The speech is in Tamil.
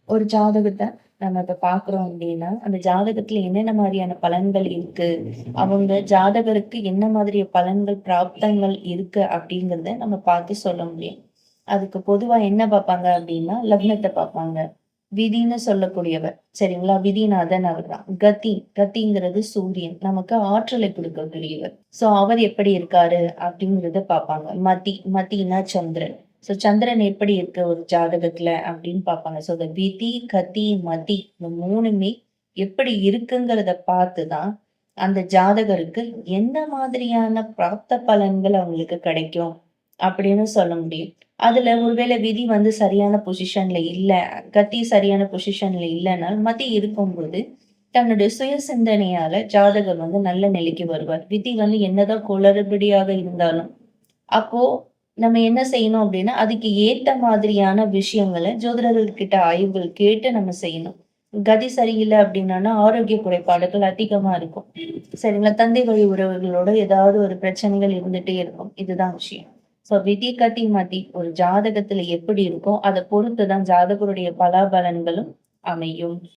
ஒரு ஜாதகத்த நம்ம இப்ப பார்க்குறோம் அப்படின்னா, அந்த ஜாதகத்துல என்னென்ன மாரியான பலன்கள் இருக்கு? அவங்க ஜாதகருக்கு என்ன மாதிரி பலன்கள், பிராப்தங்கள் இருக்கு அப்படிங்கிறத நம்ம பார்த்து சொல்ல முடியும். அதுக்கு பொதுவா என்ன பார்ப்பாங்க அப்படின்னா, லக்னத்த பார்ப்பாங்க. விதின்னு சொல்லக்கூடியவர். சரிங்களா? விதிநாதன் அவர்தான். கதிங்கிறது சூரியன். நமக்கு ஆற்றலை கொடுக்கக்கூடியவர். ஸோ அவர் எப்படி இருக்காரு அப்படிங்கிறத பார்ப்பாங்க. மதினா சந்திரன். ஸோ சந்திரன் எப்படி இருக்கு ஒரு ஜாதகத்துல அப்படின்னு பார்ப்பாங்க. ஸோ இந்த விதி, கதி, மதி இந்த 3மே எப்படி இருக்குங்கிறத பார்த்து தான், அந்த ஜாதகருக்கு எந்த மாதிரியான பிராப்த பலன்கள் அவங்களுக்கு கிடைக்கும் அப்படின்னு சொல்ல முடியும். அதுல ஒருவேளை விதி வந்து சரியான பொசிஷன்ல இல்ல, கத்தி சரியான பொசிஷன்ல இல்லன்னா, மதி இருக்கும்போது தன்னுடைய சுய சிந்தனையால ஜாதகர் வந்து நல்ல நிலைக்கு வருவார். விதி வந்து என்னதான் குளறுபடியாக இருந்தாலும், அப்போ நம்ம என்ன செய்யணும் அப்படின்னா, அதுக்கு ஏத்த மாதிரியான விஷயங்கள ஜோதிடர்கள் கிட்ட ஆய்வுகள் கேட்டு நம்ம செய்யணும். கதி சரியில்ல அப்படின்னோம்னா, ஆரோக்கிய குறைபாடுகள் அதிகமா இருக்கும். சரிங்களா? தந்தை வழி உறவுகளோட ஏதாவது ஒரு பிரச்சனைகள் இருந்துட்டே இருக்கும். இதுதான் விஷயம். ஸோ விதி, கதி, மதி ஒரு ஜாதகத்துல எப்படி இருக்கோ, அத பொறுத்து தான் ஜாதகருடைய பலாபலன்களும் அமையும்.